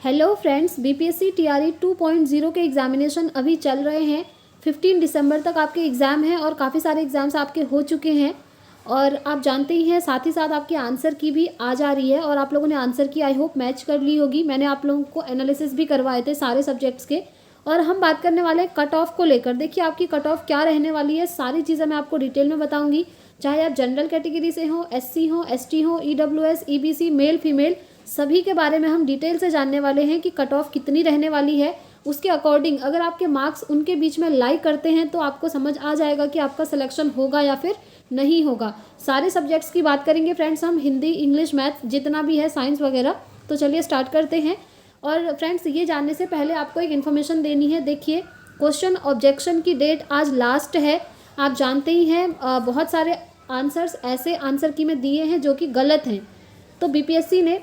Hello friends, BPSC TRE 2.0 के examination अभी चल रहे हैं। 15 दिसंबर तक आपके एग्ज़ाम हैं और काफ़ी सारे एग्ज़ाम्स आपके हो चुके हैं और आप जानते ही हैं, साथ ही साथ आपके आंसर की भी आ जा रही है और आप लोगों ने आंसर की आई होप मैच कर ली होगी। मैंने आप लोगों को एनालिसिस भी करवाए थे सारे सब्जेक्ट्स के और हम बात करने वाले हैं कट ऑफ को लेकर। देखिए आपकी कट ऑफ क्या रहने वाली है, सारी चीज़ें मैं आपको डिटेल में बताऊँगी। चाहे आप जनरल कैटेगरी से हो, एससी हो, एसटी हो, ईडब्ल्यूएस, ईबीसी, मेल फीमेल, सभी के बारे में हम डिटेल से जानने वाले हैं कि कट ऑफ कितनी रहने वाली है। उसके अकॉर्डिंग अगर आपके मार्क्स उनके बीच में लाई करते हैं तो आपको समझ आ जाएगा कि आपका सिलेक्शन होगा या फिर नहीं होगा। सारे सब्जेक्ट्स की बात करेंगे फ्रेंड्स हम, हिंदी, इंग्लिश, मैथ, जितना भी है, साइंस वगैरह। तो चलिए स्टार्ट करते हैं। और फ्रेंड्स ये जानने से पहले आपको एक इन्फॉर्मेशन देनी है। देखिए क्वेश्चन ऑब्जेक्शन की डेट आज लास्ट है। आप जानते ही हैं बहुत सारे आंसर्स ऐसे आंसर की में दिए हैं जो कि गलत हैं। तो बीपीएससी ने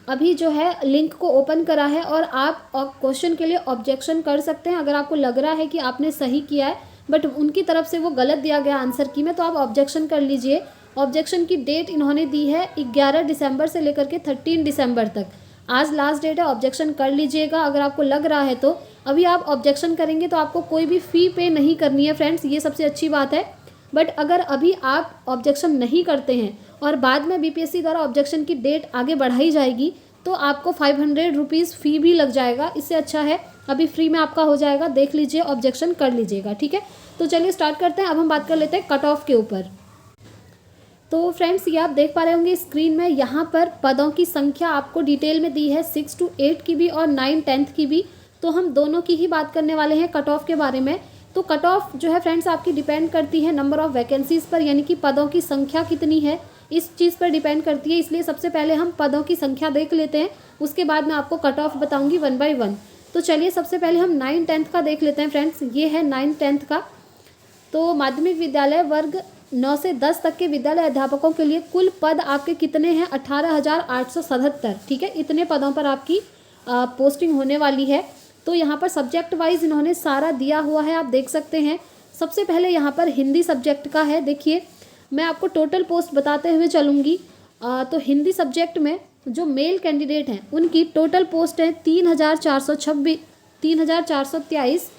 अभी जो है लिंक को ओपन करा है और आप क्वेश्चन के लिए ऑब्जेक्शन कर सकते हैं। अगर आपको लग रहा है कि आपने सही किया है बट उनकी तरफ से वो गलत दिया गया आंसर की में, तो आप ऑब्जेक्शन कर लीजिए। ऑब्जेक्शन की डेट इन्होंने दी है 11 दिसंबर से लेकर के 13 दिसंबर तक। आज लास्ट डेट है, ऑब्जेक्शन कर लीजिएगा अगर आपको लग रहा है तो। अभी आप ऑब्जेक्शन करेंगे तो आपको कोई भी फ़ी पे नहीं करनी है फ्रेंड्स, ये सबसे अच्छी बात है। बट अगर अभी आप ऑब्जेक्शन नहीं करते हैं और बाद में बीपीएससी द्वारा ऑब्जेक्शन की डेट आगे बढ़ाई जाएगी तो आपको 500 रुपीज़ फ़ी भी लग जाएगा। इससे अच्छा है अभी फ्री में आपका हो जाएगा, देख लीजिए, ऑब्जेक्शन कर लीजिएगा, ठीक है। तो चलिए स्टार्ट करते हैं। अब हम बात कर लेते हैं कट ऑफ के ऊपर। तो फ्रेंड्स ये आप देख पा रहे होंगे स्क्रीन में, यहाँ पर पदों की संख्या आपको डिटेल में दी है, 6 to 8 की भी और 9 10th की भी। तो हम दोनों की ही बात करने वाले हैं कट ऑफ के बारे में। तो कट ऑफ जो है फ्रेंड्स आपकी डिपेंड करती है नंबर ऑफ़ वैकेंसीज़ पर, यानी कि पदों की संख्या कितनी है इस चीज़ पर डिपेंड करती है। इसलिए सबसे पहले हम पदों की संख्या देख लेते हैं, उसके बाद मैं आपको कट ऑफ बताऊंगी 1 by 1। तो चलिए सबसे पहले हम 9 10th का देख लेते हैं फ्रेंड्स। ये है 9 10th का। तो माध्यमिक विद्यालय वर्ग 9 से 10 तक के विद्यालय अध्यापकों के लिए कुल पद आपके कितने हैं? 18,877, ठीक है। इतने पदों पर आपकी पोस्टिंग होने वाली है। तो यहाँ पर सब्जेक्ट वाइज इन्होंने सारा दिया हुआ है, आप देख सकते हैं। सबसे पहले यहाँ पर हिंदी सब्जेक्ट का है। देखिए मैं आपको टोटल पोस्ट बताते हुए चलूँगी। तो हिंदी सब्जेक्ट में जो मेल कैंडिडेट हैं उनकी टोटल पोस्ट है 3,423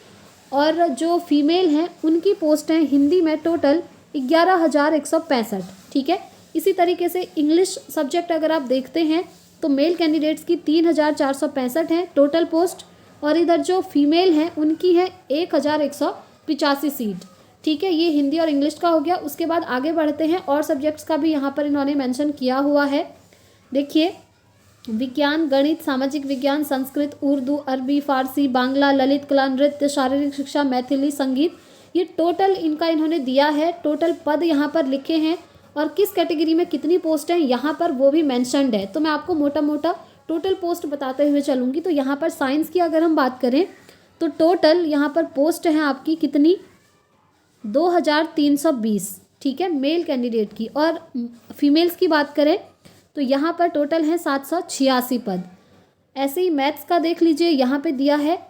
और जो फीमेल हैं उनकी पोस्ट हैं हिंदी में टोटल 11,165, ठीक है। इसी तरीके से इंग्लिश सब्जेक्ट अगर आप देखते हैं तो मेल कैंडिडेट्स की 3,465 हैं टोटल पोस्ट और इधर जो फीमेल हैं उनकी है 1,185 सीट, ठीक है। ये हिंदी और इंग्लिश का हो गया। उसके बाद आगे बढ़ते हैं, और सब्जेक्ट्स का भी यहाँ पर इन्होंने मेंशन किया हुआ है। देखिए विज्ञान, गणित, सामाजिक विज्ञान, संस्कृत, उर्दू, अरबी, फारसी, बांग्ला, ललित कला, नृत्य, शारीरिक शिक्षा, मैथिली, संगीत, ये टोटल इनका इन्होंने दिया है। टोटल पद यहाँ पर लिखे हैं और किस कैटेगरी में कितनी पोस्ट हैं यहाँ पर वो भी मैंशनड है। तो मैं आपको मोटा मोटा टोटल पोस्ट बताते हुए चलूँगी। तो यहाँ पर साइंस की अगर हम बात करें तो टोटल यहाँ पर पोस्ट हैं आपकी कितनी? 2,320, ठीक है, मेल कैंडिडेट की। और फीमेल्स की बात करें तो यहाँ पर टोटल है 786 पद। ऐसे ही मैथ्स का देख लीजिए, यहाँ पे दिया है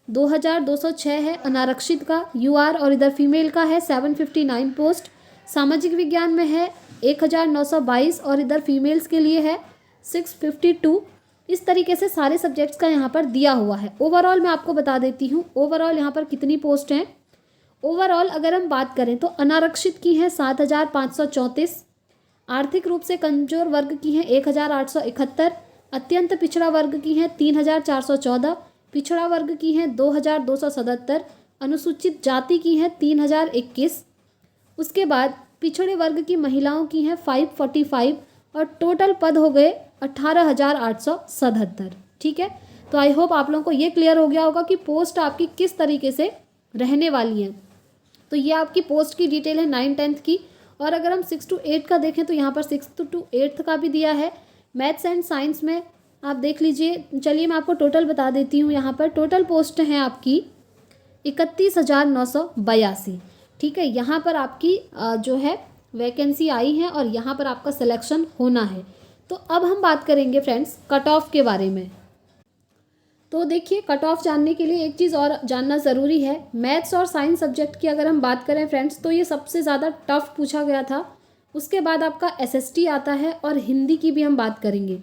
2,206 है अनारक्षित का यूआर और इधर फीमेल का है 759 पोस्ट। सामाजिक विज्ञान में है 1,922 और इधर फीमेल्स के लिए है 652। इस तरीके से सारे सब्जेक्ट्स का यहाँ पर दिया हुआ है। ओवरऑल मैं आपको बता देती हूँ ओवरऑल यहाँ पर कितनी पोस्ट हैं। ओवरऑल अगर हम बात करें तो अनारक्षित की हैं 7,534, आर्थिक रूप से कमजोर वर्ग की हैं 1,871, अत्यंत पिछड़ा वर्ग की हैं 3,414, पिछड़ा वर्ग की हैं 2,277, अनुसूचित जाति की हैं 3,021। उसके बाद पिछड़े वर्ग की महिलाओं की हैं 545 और टोटल पद हो गए 18,877, ठीक है। तो आई होप आप लोगों को ये क्लियर हो गया होगा कि पोस्ट आपकी किस तरीके से रहने वाली है। तो ये आपकी पोस्ट की डिटेल है 9 10th की। और अगर हम 6 to 8 का देखें तो यहाँ पर 6 to 8 का भी दिया है। मैथ्स एंड साइंस में आप देख लीजिए। चलिए मैं आपको टोटल बता देती हूँ। यहाँ पर टोटल पोस्ट हैं आपकी 31,982, ठीक है। यहाँ पर आपकी जो है वैकेंसी आई है और यहाँ पर आपका सिलेक्शन होना है। तो अब हम बात करेंगे फ्रेंड्स कट ऑफ के बारे में। तो देखिए कट ऑफ जानने के लिए एक चीज़ और जानना ज़रूरी है। मैथ्स और साइंस सब्जेक्ट की अगर हम बात करें फ्रेंड्स तो ये सबसे ज़्यादा टफ पूछा गया था। उसके बाद आपका एसएसटी आता है और हिंदी की भी हम बात करेंगे।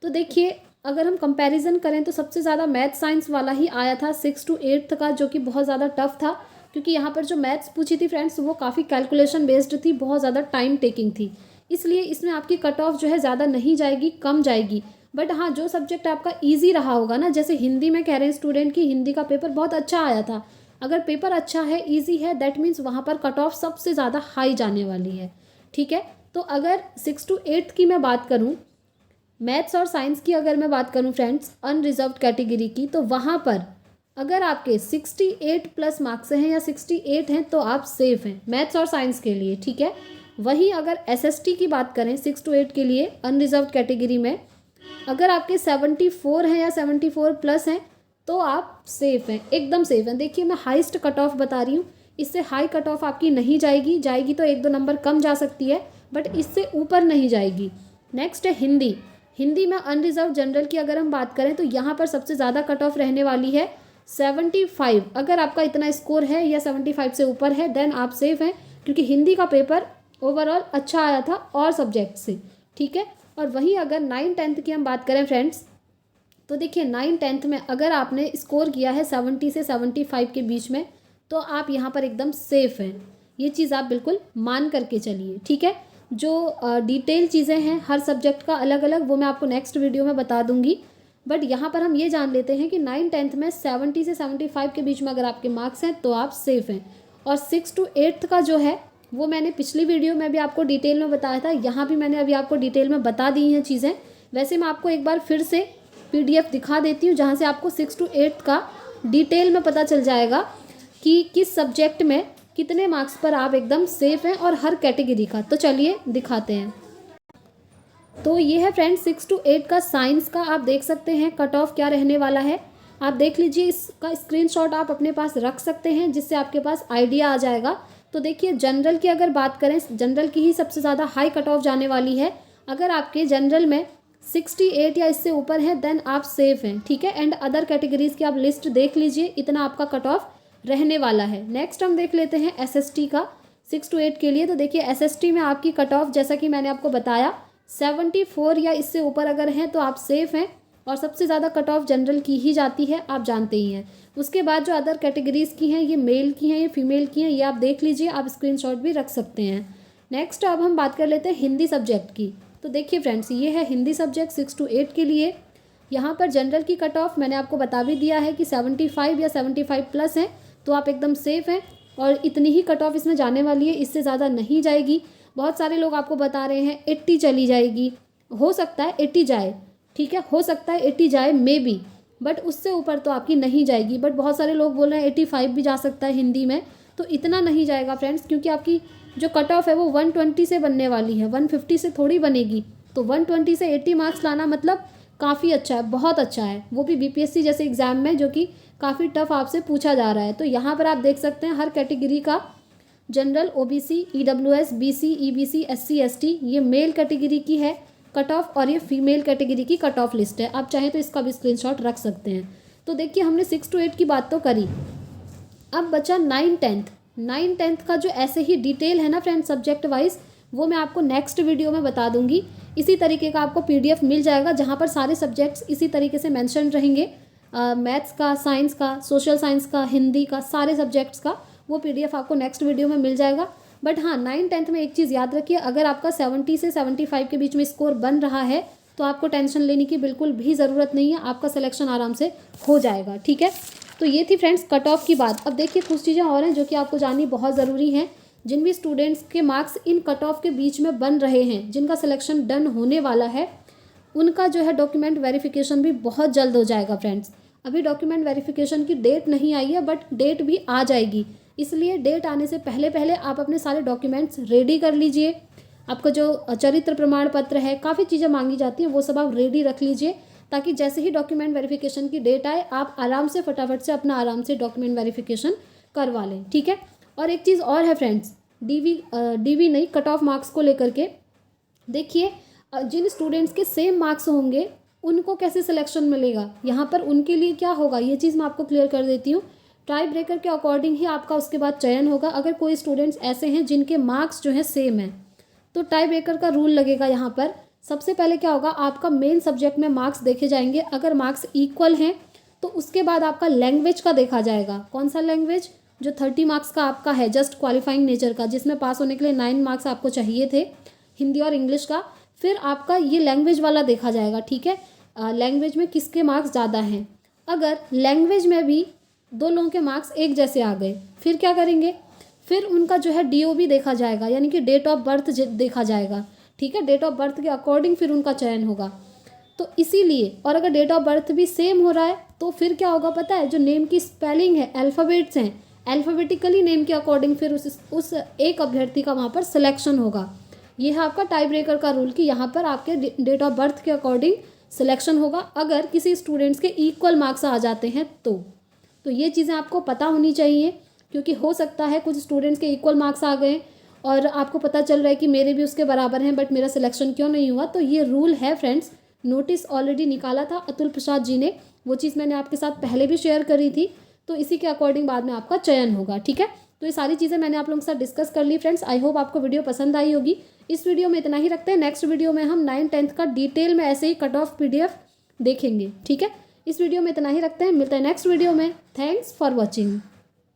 तो देखिए अगर हम कंपैरिजन करें तो सबसे ज़्यादा मैथ साइंस वाला ही आया था 6 to 8 का, जो कि बहुत ज़्यादा टफ था, क्योंकि यहाँ पर जो मैथ्स पूछी थी फ्रेंड्स वो काफ़ी कैलकुलेशन बेस्ड थी, बहुत ज़्यादा टाइम टेकिंग थी, इसलिए इसमें आपकी कट ऑफ जो है ज़्यादा नहीं जाएगी, कम जाएगी। बट हाँ, जो सब्जेक्ट आपका ईजी रहा होगा ना, जैसे हिंदी में कह रहे हैं स्टूडेंट की हिंदी का पेपर बहुत अच्छा आया था, अगर पेपर अच्छा है, ईजी है, दैट मीन्स वहाँ पर कट ऑफ सबसे ज़्यादा हाई जाने वाली है। ठीक है, तो अगर 6 to 8 की मैं बात करूँ, मैथ्स और साइंस की अगर मैं बात करूं फ्रेंड्स अनरिजर्व्ड कैटेगरी की, तो वहाँ पर अगर आपके 68 प्लस मार्क्स हैं या 68 हैं तो आप सेफ हैं मैथ्स और साइंस के लिए। ठीक है, वहीं अगर एसएसटी की बात करें 6 to 8 के लिए अनरिजर्व्ड कैटेगरी में, अगर आपके 74 हैं या 74 प्लस हैं तो आप सेफ हैं, एकदम सेफ हैं। देखिए मैं हाईएस्ट कट ऑफ बता रही हूँ, इससे हाई कट ऑफ आपकी नहीं जाएगी, जाएगी तो 1-2 नंबर कम जा सकती है, बट इससे ऊपर नहीं जाएगी। नेक्स्ट है हिंदी। हिंदी में अनरिजर्व जनरल की अगर हम बात करें तो यहाँ पर सबसे ज़्यादा कट ऑफ रहने वाली है 75। अगर आपका इतना स्कोर है या 75 से ऊपर है देन आप सेफ हैं, क्योंकि हिंदी का पेपर ओवरऑल अच्छा आया था और सब्जेक्ट से। ठीक है, और वहीं अगर 9-10 की हम बात करें फ्रेंड्स, तो देखिए 9-10 में अगर आपने स्कोर किया है 70 से 75 के बीच में तो आप यहाँ पर एकदम सेफ हैं, ये चीज़ आप बिल्कुल मान करके चलिए। ठीक है, जो डिटेल चीज़ें हैं हर सब्जेक्ट का अलग अलग, वो मैं आपको नेक्स्ट वीडियो में बता दूंगी, बट यहाँ पर हम ये जान लेते हैं कि 9-10 में 70 से 75 के बीच में अगर आपके मार्क्स हैं तो आप सेफ हैं। और 6 to 8 का जो है वो मैंने पिछली वीडियो में भी आपको डिटेल में बताया था, यहाँ भी मैंने अभी आपको डिटेल में बता दी हैं चीज़ें। वैसे मैं आपको एक बार फिर से PDF दिखा देती हूँ जहाँ से आपको 6 to 8 का डिटेल में पता चल जाएगा कि किस सब्जेक्ट में कितने मार्क्स पर आप एकदम सेफ हैं और हर कैटेगरी का। तो चलिए दिखाते हैं। तो ये है फ्रेंड्स 6 to 8 का साइंस का, आप देख सकते हैं कट ऑफ क्या रहने वाला है, आप देख लीजिए, इसका स्क्रीनशॉट आप अपने पास रख सकते हैं जिससे आपके पास आइडिया आ जाएगा। तो देखिए जनरल की अगर बात करें, जनरल की ही सबसे ज़्यादा हाई कट ऑफ जाने वाली है। अगर आपके जनरल में 68 या इससे ऊपर है देन आप सेफ हैं। ठीक है, एंड अदर कैटेगरीज की आप लिस्ट देख लीजिए, इतना आपका कट ऑफ रहने वाला है। नेक्स्ट हम देख लेते हैं एसएसटी का 6 to 8 के लिए। तो देखिए एसएसटी में आपकी कट ऑफ जैसा कि मैंने आपको बताया 74 या इससे ऊपर अगर हैं तो आप सेफ हैं, और सबसे ज़्यादा कट ऑफ जनरल की ही जाती है, आप जानते ही हैं। उसके बाद जो अदर कैटेगरीज़ की हैं, ये मेल की हैं, ये फीमेल की हैं, ये आप देख लीजिए, आप स्क्रीनशॉट भी रख सकते हैं। नेक्स्ट अब हम बात कर लेते हैं हिंदी सब्जेक्ट की। तो देखिए फ्रेंड्स ये है हिंदी सब्जेक्ट 6 to 8 के लिए। यहाँ पर जनरल की कट ऑफ मैंने आपको बता भी दिया है कि 75 या 75 प्लस है तो आप एकदम सेफ हैं, और इतनी ही कट ऑफ इसमें जाने वाली है, इससे ज़्यादा नहीं जाएगी। बहुत सारे लोग आपको बता रहे हैं 80 चली जाएगी, हो सकता है 80 जाए, ठीक है, हो सकता है 80 जाए मे बी, बट उससे ऊपर तो आपकी नहीं जाएगी। बट बहुत सारे लोग बोल रहे हैं 85 भी जा सकता है हिंदी में, तो इतना नहीं जाएगा फ्रेंड्स, क्योंकि आपकी जो कट ऑफ है वो 120 से बनने वाली है, 150 से थोड़ी बनेगी। तो 120 से 80 मार्क्स लाना मतलब काफ़ी अच्छा है, बहुत अच्छा है, वो भी बीपीएससी जैसे एग्ज़ाम में जो कि काफ़ी टफ आपसे पूछा जा रहा है। तो यहाँ पर आप देख सकते हैं हर कैटेगरी का general, OBC, EWS, BC, EBC, SC, ST, ये मेल कैटेगरी की है कट ऑफ, और ये फीमेल कैटेगरी की कट ऑफ लिस्ट है। आप चाहें तो इसका भी स्क्रीनशॉट रख सकते हैं। तो देखिए हमने 6 to 8 की बात तो करी, अब बचा 9-10 का जो ऐसे ही डिटेल है ना फ्रेंड्स सब्जेक्ट वाइज, वो मैं आपको नेक्स्ट वीडियो में बता दूंगी। इसी तरीके का आपको PDF मिल जाएगा जहाँ पर सारे सब्जेक्ट्स इसी तरीके से मेंशन रहेंगे, मैथ्स का, साइंस का, सोशल साइंस का, हिंदी का, सारे सब्जेक्ट्स का वो PDF आपको नेक्स्ट वीडियो में मिल जाएगा। बट हाँ 9-10 में एक चीज़ याद रखिए, अगर आपका 70 से 75 के बीच में स्कोर बन रहा है तो आपको टेंशन लेने की बिल्कुल भी ज़रूरत नहीं है, आपका सिलेक्शन आराम से हो जाएगा। ठीक है, तो ये थी फ्रेंड्स कट ऑफ की बात। अब देखिए कुछ चीज़ें और हैं जो कि आपको जाननी बहुत ज़रूरी हैं। जिन भी स्टूडेंट्स के मार्क्स इन कट ऑफ के बीच में बन रहे हैं, जिनका सिलेक्शन डन होने वाला है, उनका जो है डॉक्यूमेंट वेरिफिकेशन भी बहुत जल्द हो जाएगा फ्रेंड्स। अभी डॉक्यूमेंट वेरिफिकेशन की डेट नहीं आई है, बट डेट भी आ जाएगी, इसलिए डेट आने से पहले पहले आप अपने सारे डॉक्यूमेंट्स रेडी कर लीजिए। आपका जो चरित्र प्रमाण पत्र है, काफ़ी चीज़ें मांगी जाती हैं, वो सब आप रेडी रख लीजिए, ताकि जैसे ही डॉक्यूमेंट वेरिफिकेशन की डेट आए आप आराम से फटाफट से अपना आराम से डॉक्यूमेंट वेरिफिकेशन करवा लें। ठीक है, और एक चीज़ और है फ्रेंड्स, डीवी नहीं, कट ऑफ मार्क्स को लेकर के देखिए, जिन स्टूडेंट्स के सेम मार्क्स होंगे उनको कैसे सिलेक्शन मिलेगा, यहाँ पर उनके लिए क्या होगा, ये चीज़ मैं आपको क्लियर कर देती हूँ। टाई ब्रेकर के अकॉर्डिंग ही आपका उसके बाद चयन होगा। अगर कोई स्टूडेंट्स ऐसे हैं जिनके मार्क्स जो है सेम है, तो टाई ब्रेकर का रूल लगेगा यहाँ पर सबसे पहले क्या होगा, आपका मेन सब्जेक्ट में मार्क्स देखे जाएंगे। अगर मार्क्स इक्वल हैं तो उसके बाद आपका लैंग्वेज का देखा जाएगा। कौन सा लैंग्वेज? जो 30 मार्क्स का आपका है, जस्ट क्वालिफाइंग नेचर का, जिसमें पास होने के लिए 9 मार्क्स आपको चाहिए थे, हिंदी और इंग्लिश का। फिर आपका ये लैंग्वेज वाला देखा जाएगा, ठीक है। लैंग्वेज में किसके मार्क्स ज़्यादा हैं। अगर लैंग्वेज में भी 2 लोगों के मार्क्स एक जैसे आ गए, फिर क्या करेंगे, फिर उनका जो है DOB देखा जाएगा, यानी कि डेट ऑफ बर्थ देखा जाएगा, ठीक है। डेट ऑफ बर्थ के अकॉर्डिंग फिर उनका चयन होगा। तो इसीलिए, और अगर डेट ऑफ बर्थ भी सेम हो रहा है तो फिर क्या होगा पता है, जो नेम की स्पेलिंग है, अल्फ़ाबेट्स हैं, अल्फ़ाबेटिकली नेम के अकॉर्डिंग फिर उस एक अभ्यर्थी का वहाँ पर सिलेक्शन होगा। ये है आपका टाई ब्रेकर का रूल कि यहाँ पर आपके डेट ऑफ बर्थ के अकॉर्डिंग सिलेक्शन होगा, अगर किसी स्टूडेंट्स के इक्वल मार्क्स आ जाते हैं तो ये चीज़ें आपको पता होनी चाहिए, क्योंकि हो सकता है कुछ स्टूडेंट्स के इक्वल मार्क्स आ गए और आपको पता चल रहा है कि मेरे भी उसके बराबर हैं, बट मेरा सिलेक्शन क्यों नहीं हुआ। तो ये रूल है फ्रेंड्स, नोटिस ऑलरेडी निकाला था अतुल प्रसाद जी ने, वो चीज़ मैंने आपके साथ पहले भी शेयर करी थी। तो इसी के अकॉर्डिंग बाद में आपका चयन होगा, ठीक है। तो ये सारी चीज़ें मैंने आप लोगों के साथ डिस्कस कर ली फ्रेंड्स। आई होप आपको वीडियो पसंद आई होगी। इस वीडियो में इतना ही रखते हैं, नेक्स्ट वीडियो में हम 9th-10th का डिटेल में ऐसे ही कट ऑफ PDF देखेंगे, ठीक है। इस वीडियो में इतना ही रखते हैं, मिलते हैं नेक्स्ट वीडियो में। Thanks for watching.